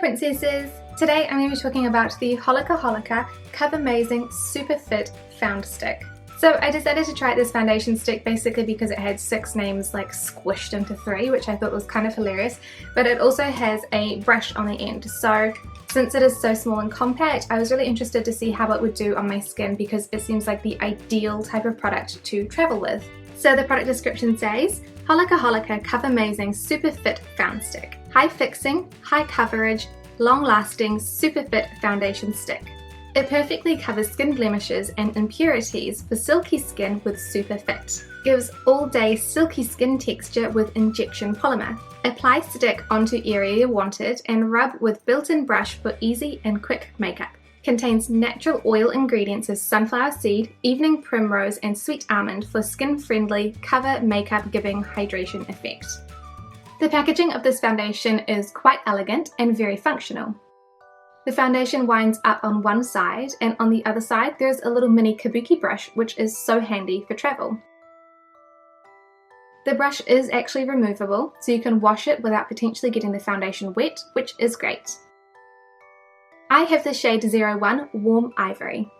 princesses! Today I'm going to be talking about the Holika Covermazing Superfit Founstick. So I decided to try this foundation stick basically because it had 6 names like squished into 3, which I thought was kind of hilarious, but it also has a brush on the end. So since it is so small and compact, I was really interested to see how it would do on my skin because it seems like the ideal type of product to travel with. So the product description says, Holika Covermazing Superfit Founstick. High fixing, high coverage, long-lasting Superfit foundation stick. It perfectly covers skin blemishes and impurities for silky skin with Superfit. Gives all-day silky skin texture with injection polymer. Apply stick onto area you wanted and rub with built-in brush for easy and quick makeup. Contains natural oil ingredients of sunflower seed, evening primrose and sweet almond for skin-friendly, cover makeup giving hydration effect. The packaging of this foundation is quite elegant and very functional. The foundation winds up on one side, and on the other side there's a little mini kabuki brush which is so handy for travel. The brush is actually removable, so you can wash it without potentially getting the foundation wet, which is great. I have the shade 01 Warm Ivory.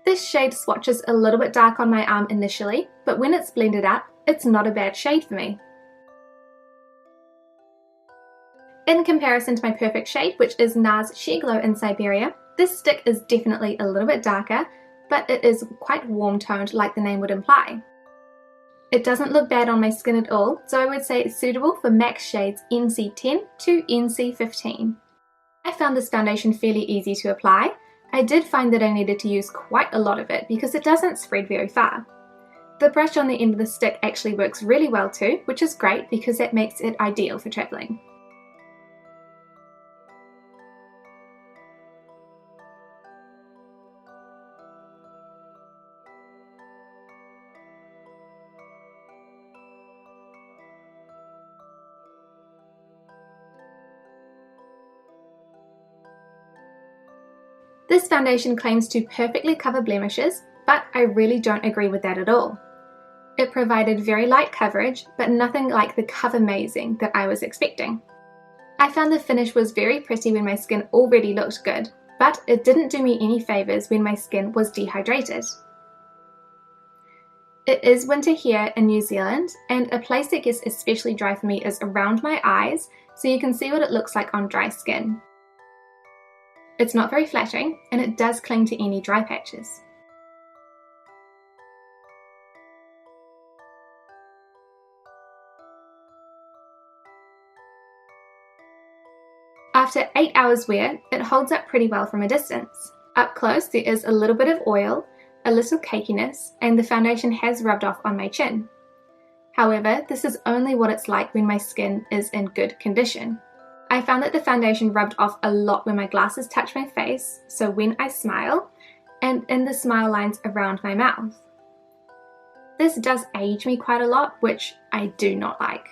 This shade swatches a little bit dark on my arm initially, but when it's blended out, it's not a bad shade for me. In comparison to my perfect shade, which is NARS Sheer Glow in Siberia, this stick is definitely a little bit darker, but it is quite warm toned like the name would imply. It doesn't look bad on my skin at all, so I would say it's suitable for MAC shades NC10 to NC15. I found this foundation fairly easy to apply. I did find that I needed to use quite a lot of it because it doesn't spread very far. The brush on the end of the stick actually works really well too, which is great because that makes it ideal for travelling. This foundation claims to perfectly cover blemishes, but I really don't agree with that at all. It provided very light coverage, but nothing like the Covermazing that I was expecting. I found the finish was very pretty when my skin already looked good, but it didn't do me any favours when my skin was dehydrated. It is winter here in New Zealand, and a place that gets especially dry for me is around my eyes, so you can see what it looks like on dry skin. It's not very flattering, and it does cling to any dry patches. After 8 hours wear, it holds up pretty well from a distance. Up close there is a little bit of oil, a little cakiness, and the foundation has rubbed off on my chin. However, this is only what it's like when my skin is in good condition. I found that the foundation rubbed off a lot when my glasses touch my face, so when I smile, and in the smile lines around my mouth. This does age me quite a lot, which I do not like.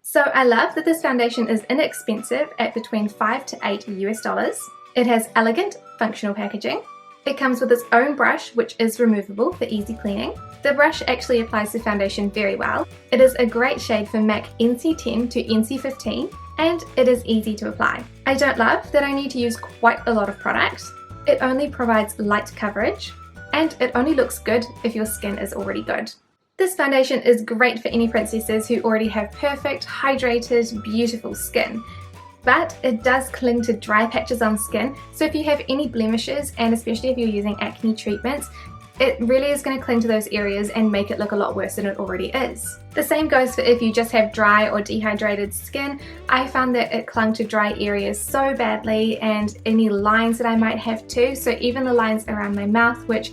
So I love that this foundation is inexpensive at between $5 to $8 US. It has elegant, functional packaging. It comes with its own brush, which is removable for easy cleaning. The brush actually applies the foundation very well. It is a great shade for MAC NC10 to NC15, and it is easy to apply. I don't love that I need to use quite a lot of product. It only provides light coverage, and it only looks good if your skin is already good. This foundation is great for any princesses who already have perfect, hydrated, beautiful skin. But it does cling to dry patches on skin, so if you have any blemishes, and especially if you're using acne treatments, it really is going to cling to those areas and make it look a lot worse than it already is. The same goes for if you just have dry or dehydrated skin. I found that it clung to dry areas so badly, and any lines that I might have too, so even the lines around my mouth, which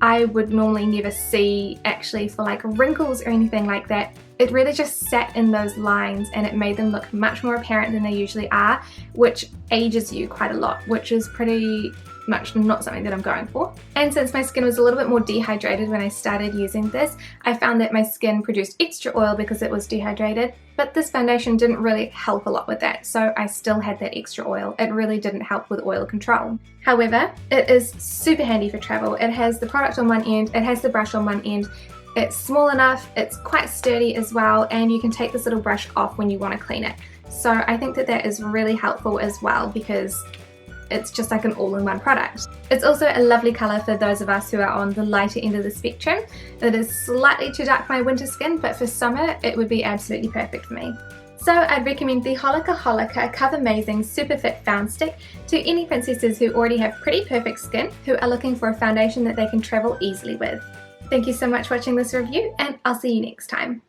I would normally never see actually for like wrinkles or anything like that, it really just sat in those lines and it made them look much more apparent than they usually are, which ages you quite a lot, which is pretty much not something that I'm going for. And since my skin was a little bit more dehydrated when I started using this, I found that my skin produced extra oil because it was dehydrated, but this foundation didn't really help a lot with that, so I still had that extra oil. It really didn't help with oil control. However, it is super handy for travel. It has the product on one end, it has the brush on one end, It's small enough, it's quite sturdy as well, and you can take this little brush off when you want to clean it. So I think that that is really helpful as well because it's just like an all-in-one product. It's also a lovely colour for those of us who are on the lighter end of the spectrum. It is slightly too dark for my winter skin, but for summer it would be absolutely perfect for me. So I'd recommend the Holika Covermazing Superfit Founstick to any princesses who already have pretty perfect skin who are looking for a foundation that they can travel easily with. Thank you so much for watching this review, and I'll see you next time.